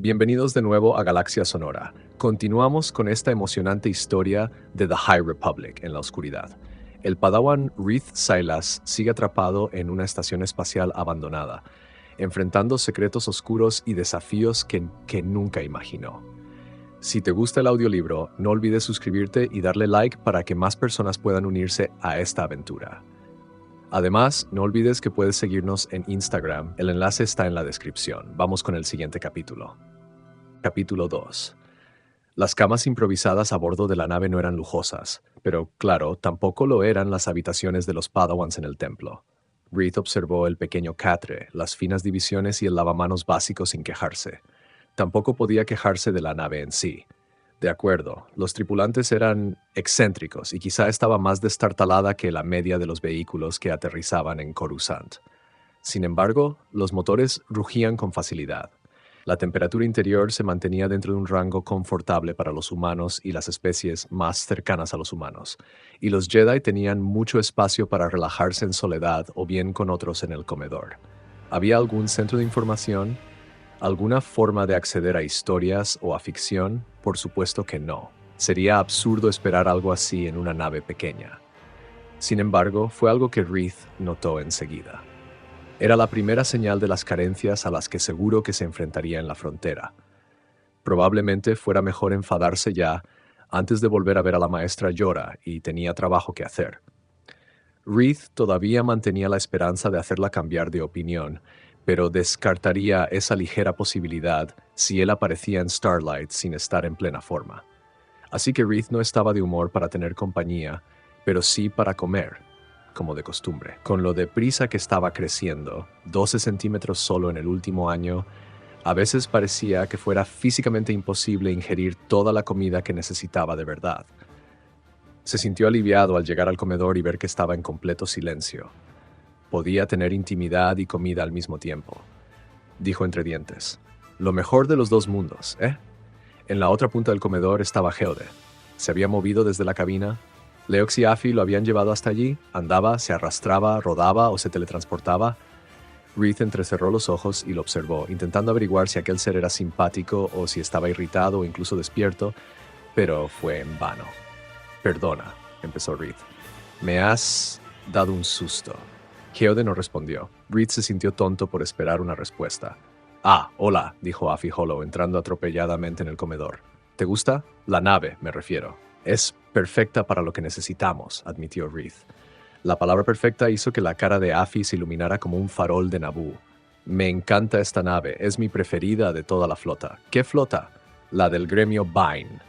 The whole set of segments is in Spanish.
Bienvenidos de nuevo a Galaxia Sonora. Continuamos con esta emocionante historia de The High Republic en la oscuridad. El Padawan Reath Silas sigue atrapado en una estación espacial abandonada, enfrentando secretos oscuros y desafíos que nunca imaginó. Si te gusta el audiolibro, no olvides suscribirte y darle like para que más personas puedan unirse a esta aventura. Además, no olvides que puedes seguirnos en Instagram, el enlace está en la descripción. Vamos con el siguiente capítulo. Capítulo 2. Las camas improvisadas a bordo de la nave no eran lujosas, pero claro, tampoco lo eran las habitaciones de los Padawans en el templo. Reath observó el pequeño catre, las finas divisiones y el lavamanos básico sin quejarse. Tampoco podía quejarse de la nave en sí. De acuerdo, los tripulantes eran excéntricos y quizá estaba más destartalada que la media de los vehículos que aterrizaban en Coruscant. Sin embargo, los motores rugían con facilidad. La temperatura interior se mantenía dentro de un rango confortable para los humanos y las especies más cercanas a los humanos, y los Jedi tenían mucho espacio para relajarse en soledad o bien con otros en el comedor. ¿Había algún centro de información? ¿Alguna forma de acceder a historias o a ficción? Por supuesto que no. Sería absurdo esperar algo así en una nave pequeña. Sin embargo, fue algo que Reath notó enseguida. Era la primera señal de las carencias a las que seguro que se enfrentaría en la frontera. Probablemente fuera mejor enfadarse ya antes de volver a ver a la maestra Yora, y tenía trabajo que hacer. Reath todavía mantenía la esperanza de hacerla cambiar de opinión, pero descartaría esa ligera posibilidad si él aparecía en Starlight sin estar en plena forma. Así que Reath no estaba de humor para tener compañía, pero sí para comer, como de costumbre. Con lo deprisa que estaba creciendo, 12 centímetros solo en el último año, a veces parecía que fuera físicamente imposible ingerir toda la comida que necesitaba de verdad. Se sintió aliviado al llegar al comedor y ver que estaba en completo silencio. Podía tener intimidad y comida al mismo tiempo. Dijo entre dientes: lo mejor de los dos mundos, ¿eh? En la otra punta del comedor estaba Geode. Se había movido desde la cabina. Leox y Afi lo habían llevado hasta allí. Andaba, se arrastraba, rodaba o se teletransportaba. Reath entrecerró los ojos y lo observó, intentando averiguar si aquel ser era simpático o si estaba irritado o incluso despierto, pero fue en vano. Perdona, empezó Reath. Me has dado un susto. Geode no respondió. Reath se sintió tonto por esperar una respuesta. Ah, hola, dijo Afi Hollow, entrando atropelladamente en el comedor. ¿Te gusta? La nave, me refiero. Es perfecta para lo que necesitamos, admitió Reath. La palabra perfecta hizo que la cara de Afi se iluminara como un farol de Naboo. Me encanta esta nave, es mi preferida de toda la flota. ¿Qué flota? La del gremio Vine,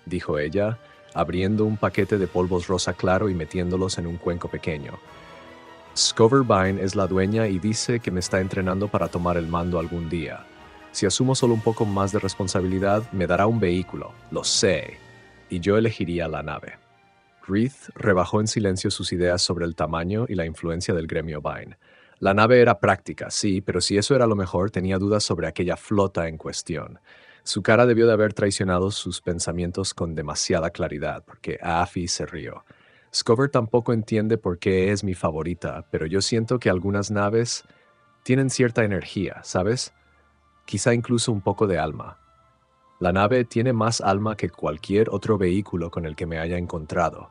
dijo ella, abriendo un paquete de polvos rosa claro y metiéndolos en un cuenco pequeño. Scover Vine es la dueña y dice que me está entrenando para tomar el mando algún día. Si asumo solo un poco más de responsabilidad, me dará un vehículo, lo sé, y yo elegiría la nave. Reath rebajó en silencio sus ideas sobre el tamaño y la influencia del gremio Vine. La nave era práctica, sí, pero si eso era lo mejor, tenía dudas sobre aquella flota en cuestión. Su cara debió de haber traicionado sus pensamientos con demasiada claridad, porque Afi se rió. Scover tampoco entiende por qué es mi favorita, pero yo siento que algunas naves tienen cierta energía, ¿sabes? Quizá incluso un poco de alma. La nave tiene más alma que cualquier otro vehículo con el que me haya encontrado,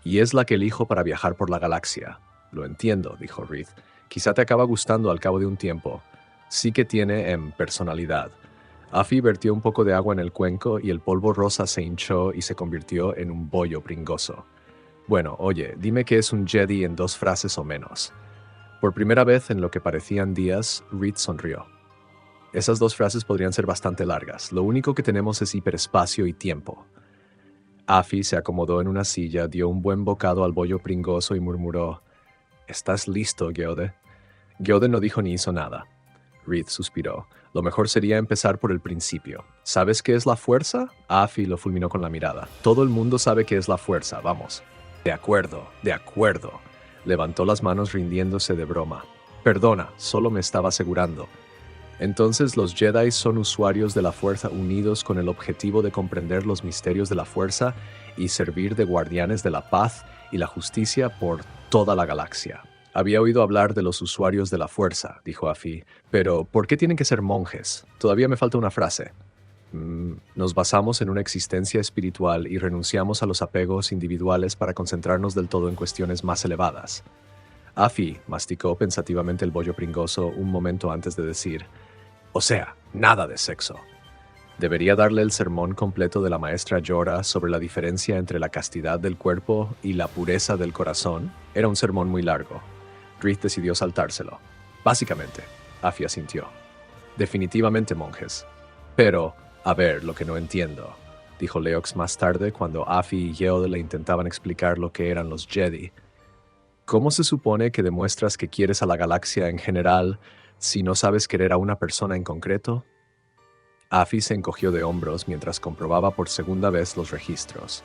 y es la que elijo para viajar por la galaxia. Lo entiendo, dijo Reath. Quizá te acaba gustando al cabo de un tiempo. Sí que tiene personalidad. Afi vertió un poco de agua en el cuenco y el polvo rosa se hinchó y se convirtió en un bollo pringoso. Bueno, oye, dime qué es un Jedi en 2 frases o menos. Por primera vez en lo que parecían días, Reath sonrió. Esas 2 frases podrían ser bastante largas. Lo único que tenemos es hiperespacio y tiempo. Afi se acomodó en una silla, dio un buen bocado al bollo pringoso y murmuró: ¿Estás listo, Geode? Geode no dijo ni hizo nada. Reath suspiró. Lo mejor sería empezar por el principio. ¿Sabes qué es la fuerza? Afi lo fulminó con la mirada. Todo el mundo sabe qué es la fuerza, vamos. De acuerdo, de acuerdo. Levantó las manos rindiéndose de broma. Perdona, solo me estaba asegurando. Entonces los Jedi son usuarios de la fuerza unidos con el objetivo de comprender los misterios de la fuerza y servir de guardianes de la paz y la justicia por toda la galaxia. Había oído hablar de los usuarios de la fuerza, dijo Afi, pero ¿por qué tienen que ser monjes? Todavía me falta una frase. Nos basamos en una existencia espiritual y renunciamos a los apegos individuales para concentrarnos del todo en cuestiones más elevadas. Afi masticó pensativamente el bollo pringoso un momento antes de decir, o sea, nada de sexo. Debería darle el sermón completo de la maestra Yora sobre la diferencia entre la castidad del cuerpo y la pureza del corazón. Era un sermón muy largo. Reed decidió saltárselo. Básicamente, Afi asintió. Definitivamente monjes. Pero, a ver, lo que no entiendo, dijo Leox más tarde cuando Afi y Yeode le intentaban explicar lo que eran los Jedi. ¿Cómo se supone que demuestras que quieres a la galaxia en general si no sabes querer a una persona en concreto? Afi se encogió de hombros mientras comprobaba por segunda vez los registros.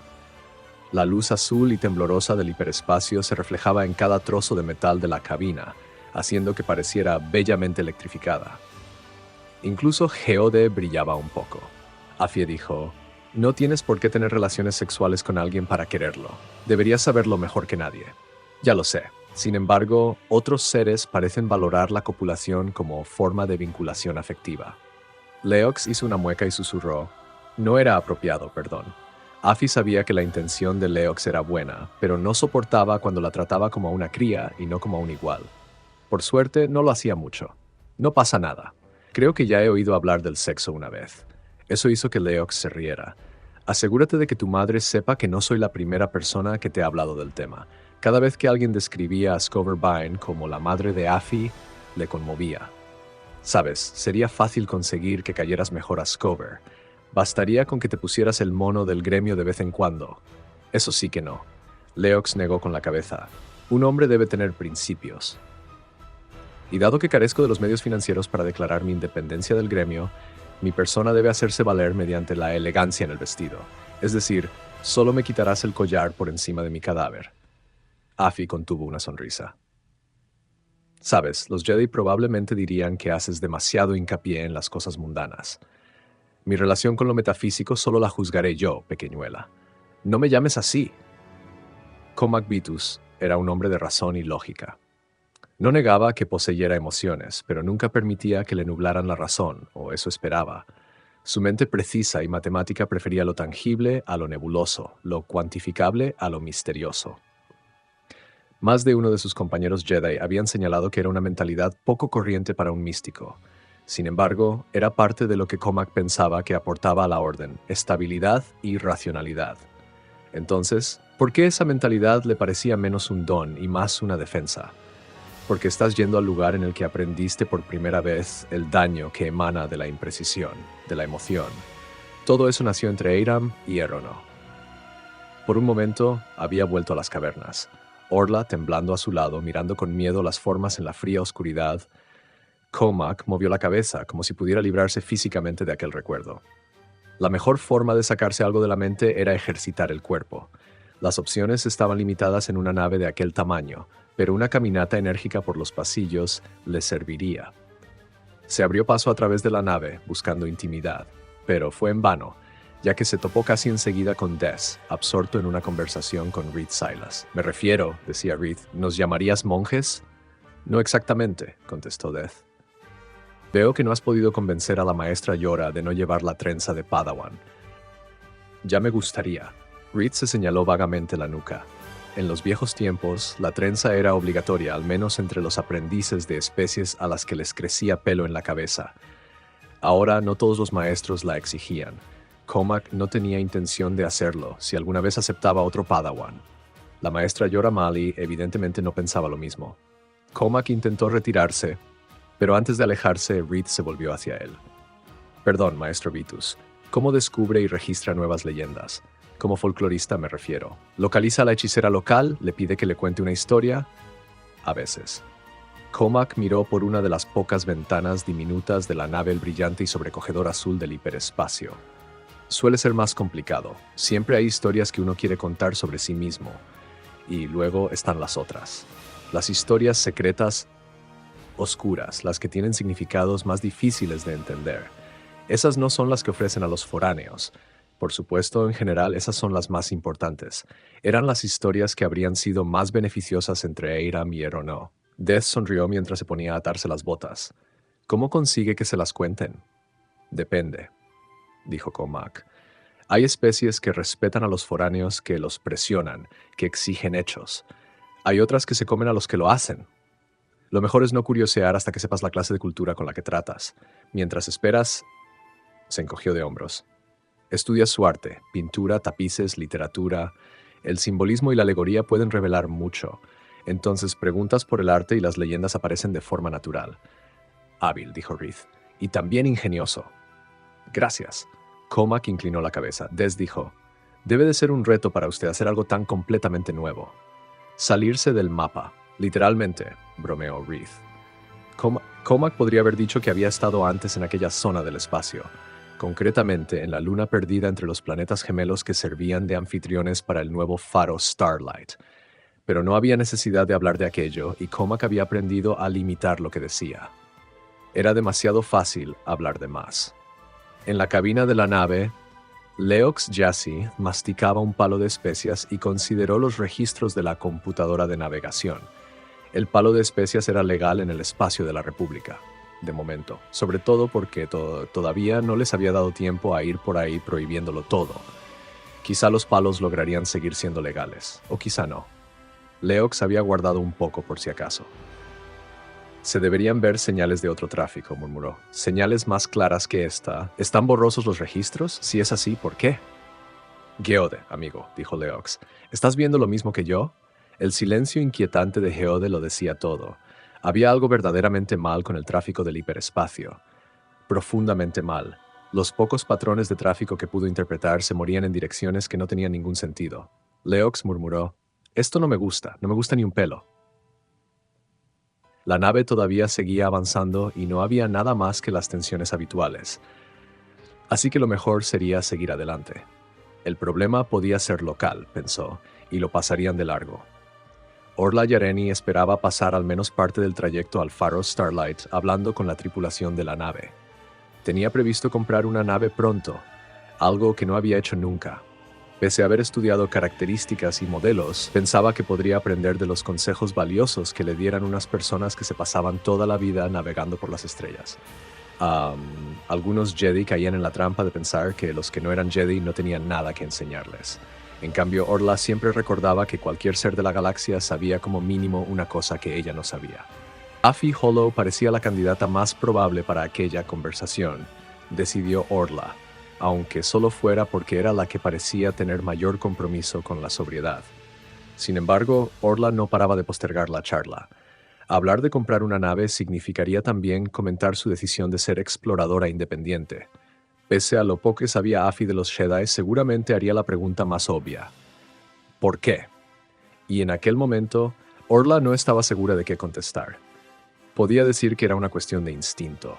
La luz azul y temblorosa del hiperespacio se reflejaba en cada trozo de metal de la cabina, haciendo que pareciera bellamente electrificada. Incluso Geode brillaba un poco. Afi dijo, no tienes por qué tener relaciones sexuales con alguien para quererlo. Deberías saberlo mejor que nadie. Ya lo sé. Sin embargo, otros seres parecen valorar la copulación como forma de vinculación afectiva. Leox hizo una mueca y susurró, no era apropiado, perdón. Afi sabía que la intención de Leox era buena, pero no soportaba cuando la trataba como a una cría y no como a un igual. Por suerte, no lo hacía mucho. No pasa nada. Creo que ya he oído hablar del sexo una vez. Eso hizo que Leox se riera. Asegúrate de que tu madre sepa que no soy la primera persona que te ha hablado del tema. Cada vez que alguien describía a Scover Vine como la madre de Afi, le conmovía. Sabes, sería fácil conseguir que cayeras mejor a Scover. Bastaría con que te pusieras el mono del gremio de vez en cuando. Eso sí que no. Leox negó con la cabeza. Un hombre debe tener principios. Y dado que carezco de los medios financieros para declarar mi independencia del gremio, mi persona debe hacerse valer mediante la elegancia en el vestido. Es decir, solo me quitarás el collar por encima de mi cadáver. Afi contuvo una sonrisa. Sabes, los Jedi probablemente dirían que haces demasiado hincapié en las cosas mundanas. Mi relación con lo metafísico solo la juzgaré yo, pequeñuela. No me llames así. Comac Vitus era un hombre de razón y lógica. No negaba que poseyera emociones, pero nunca permitía que le nublaran la razón, o eso esperaba. Su mente precisa y matemática prefería lo tangible a lo nebuloso, lo cuantificable a lo misterioso. Más de uno de sus compañeros Jedi habían señalado que era una mentalidad poco corriente para un místico. Sin embargo, era parte de lo que Comac pensaba que aportaba a la orden, estabilidad y racionalidad. Entonces, ¿por qué esa mentalidad le parecía menos un don y más una defensa? Porque estás yendo al lugar en el que aprendiste por primera vez el daño que emana de la imprecisión, de la emoción. Todo eso nació entre Eiram y Erono. Por un momento, había vuelto a las cavernas. Orla temblando a su lado, mirando con miedo las formas en la fría oscuridad. Comac movió la cabeza, como si pudiera librarse físicamente de aquel recuerdo. La mejor forma de sacarse algo de la mente era ejercitar el cuerpo. Las opciones estaban limitadas en una nave de aquel tamaño, pero una caminata enérgica por los pasillos le serviría. Se abrió paso a través de la nave, buscando intimidad, pero fue en vano, ya que se topó casi enseguida con Des, absorto en una conversación con Reed Silas. Me refiero, decía Reed, ¿nos llamarías monjes? No exactamente, contestó Des. Veo que no has podido convencer a la maestra Yora de no llevar la trenza de Padawan. Ya me gustaría. Reed se señaló vagamente la nuca. En los viejos tiempos, la trenza era obligatoria, al menos entre los aprendices de especies a las que les crecía pelo en la cabeza. Ahora no todos los maestros la exigían. Comac no tenía intención de hacerlo si alguna vez aceptaba otro Padawan. La maestra Yora Mali evidentemente no pensaba lo mismo. Comac intentó retirarse, pero antes de alejarse, Reed se volvió hacia él. Perdón, maestro Vitus. ¿Cómo descubre y registra nuevas leyendas? Como folclorista me refiero. ¿Localiza a la hechicera local? ¿Le pide que le cuente una historia? A veces. Comac miró por una de las pocas ventanas diminutas de la nave el brillante y sobrecogedor azul del hiperespacio. Suele ser más complicado. Siempre hay historias que uno quiere contar sobre sí mismo. Y luego están las otras. Las historias secretas, oscuras, las que tienen significados más difíciles de entender. Esas no son las que ofrecen a los foráneos. Por supuesto, en general, esas son las más importantes. Eran las historias que habrían sido más beneficiosas entre Eiram y Erono. Death sonrió mientras se ponía a atarse las botas. ¿Cómo consigue que se las cuenten? Depende, dijo Cormac. Hay especies que respetan a los foráneos, que los presionan, que exigen hechos. Hay otras que se comen a los que lo hacen. Lo mejor es no curiosear hasta que sepas la clase de cultura con la que tratas. Mientras esperas, se encogió de hombros. Estudias su arte, pintura, tapices, literatura. El simbolismo y la alegoría pueden revelar mucho. Entonces preguntas por el arte y las leyendas aparecen de forma natural. Hábil, dijo Reith. Y también ingenioso. Gracias. Cormac inclinó la cabeza. Des dijo, debe de ser un reto para usted hacer algo tan completamente nuevo. Salirse del mapa. Literalmente, bromeó Reith. Cormac podría haber dicho que había estado antes en aquella zona del espacio, concretamente en la luna perdida entre los planetas gemelos que servían de anfitriones para el nuevo faro Starlight. Pero no había necesidad de hablar de aquello y Cormac había aprendido a limitar lo que decía. Era demasiado fácil hablar de más. En la cabina de la nave, Leox Jassy masticaba un palo de especias y consideró los registros de la computadora de navegación. El palo de especias era legal en el espacio de la República, de momento, sobre todo porque todavía no les había dado tiempo a ir por ahí prohibiéndolo todo. Quizá los palos lograrían seguir siendo legales, o quizá no. Leox había guardado un poco por si acaso. Se deberían ver señales de otro tráfico, murmuró. Señales más claras que esta. ¿Están borrosos los registros? Si es así, ¿por qué? Geode, amigo, dijo Leox. ¿Estás viendo lo mismo que yo? El silencio inquietante de Geode lo decía todo. Había algo verdaderamente mal con el tráfico del hiperespacio. Profundamente mal. Los pocos patrones de tráfico que pudo interpretar se morían en direcciones que no tenían ningún sentido. Leox murmuró. Esto no me gusta ni un pelo. La nave todavía seguía avanzando y no había nada más que las tensiones habituales. Así que lo mejor sería seguir adelante. El problema podía ser local, pensó, y lo pasarían de largo. Orla Yareni esperaba pasar al menos parte del trayecto al faro Starlight hablando con la tripulación de la nave. Tenía previsto comprar una nave pronto, algo que no había hecho nunca. Pese a haber estudiado características y modelos, pensaba que podría aprender de los consejos valiosos que le dieran unas personas que se pasaban toda la vida navegando por las estrellas. Algunos Jedi caían en la trampa de pensar que los que no eran Jedi no tenían nada que enseñarles. En cambio, Orla siempre recordaba que cualquier ser de la galaxia sabía como mínimo una cosa que ella no sabía. Afi Hollow parecía la candidata más probable para aquella conversación, decidió Orla, aunque solo fuera porque era la que parecía tener mayor compromiso con la sobriedad. Sin embargo, Orla no paraba de postergar la charla. Hablar de comprar una nave significaría también comentar su decisión de ser exploradora independiente. Pese a lo poco que sabía Afi de los Jedi, seguramente haría la pregunta más obvia. ¿Por qué? Y en aquel momento, Orla no estaba segura de qué contestar. Podía decir que era una cuestión de instinto.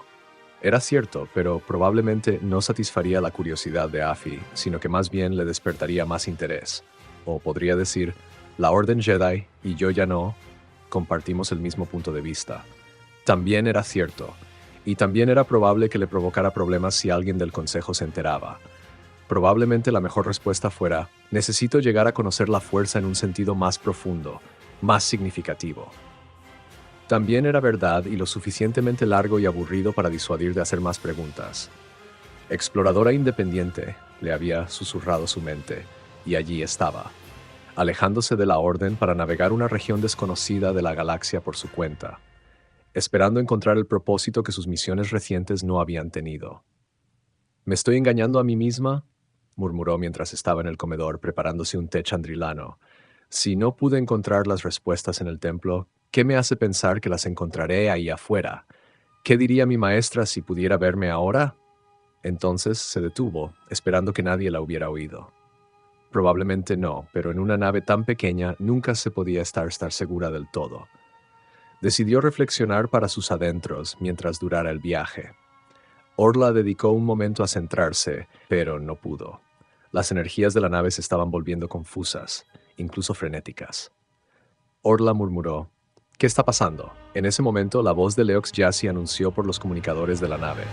Era cierto, pero probablemente no satisfaría la curiosidad de Afi, sino que más bien le despertaría más interés. O podría decir, la Orden Jedi y yo ya no, compartimos el mismo punto de vista. También era cierto, y también era probable que le provocara problemas si alguien del Consejo se enteraba. Probablemente la mejor respuesta fuera, necesito llegar a conocer la fuerza en un sentido más profundo, más significativo. También era verdad y lo suficientemente largo y aburrido para disuadir de hacer más preguntas. Exploradora independiente, le había susurrado su mente, y allí estaba, alejándose de la Orden para navegar una región desconocida de la galaxia por su cuenta, esperando encontrar el propósito que sus misiones recientes no habían tenido. ¿Me estoy engañando a mí misma?, murmuró mientras estaba en el comedor preparándose un té chandrilano. Si no pude encontrar las respuestas en el templo, ¿qué me hace pensar que las encontraré ahí afuera? ¿Qué diría mi maestra si pudiera verme ahora? Entonces se detuvo, esperando que nadie la hubiera oído. Probablemente no, pero en una nave tan pequeña nunca se podía estar segura del todo. Decidió reflexionar para sus adentros mientras durara el viaje. Orla dedicó un momento a centrarse, pero no pudo. Las energías de la nave se estaban volviendo confusas, incluso frenéticas. Orla murmuró, ¿qué está pasando? En ese momento, la voz de Leox Jassy anunció por los comunicadores de la nave.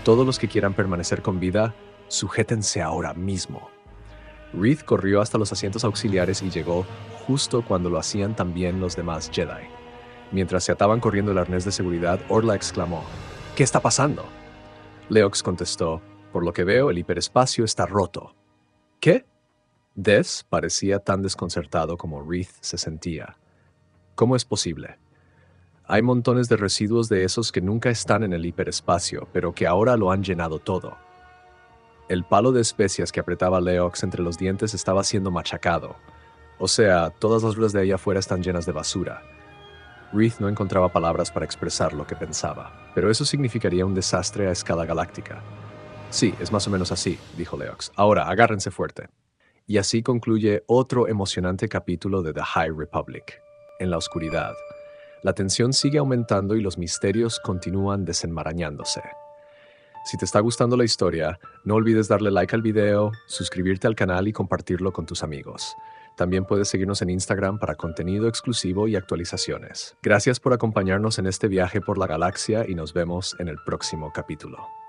Todos los que quieran permanecer con vida, sujétense ahora mismo. Reith corrió hasta los asientos auxiliares y llegó justo cuando lo hacían también los demás Jedi. Mientras se ataban corriendo el arnés de seguridad, Orla exclamó, ¿qué está pasando? Leox contestó, por lo que veo, el hiperespacio está roto. ¿Qué? Des parecía tan desconcertado como Reith se sentía. ¿Cómo es posible? Hay montones de residuos de esos que nunca están en el hiperespacio, pero que ahora lo han llenado todo. El palo de especias que apretaba Leox entre los dientes estaba siendo machacado. O sea, todas las ruedas de allá afuera están llenas de basura. Reith no encontraba palabras para expresar lo que pensaba, pero eso significaría un desastre a escala galáctica. Sí, es más o menos así, dijo Leox. Ahora, agárrense fuerte. Y así concluye otro emocionante capítulo de The High Republic. En la oscuridad, la tensión sigue aumentando y los misterios continúan desenmarañándose. Si te está gustando la historia, no olvides darle like al video, suscribirte al canal y compartirlo con tus amigos. También puedes seguirnos en Instagram para contenido exclusivo y actualizaciones. Gracias por acompañarnos en este viaje por la galaxia y nos vemos en el próximo capítulo.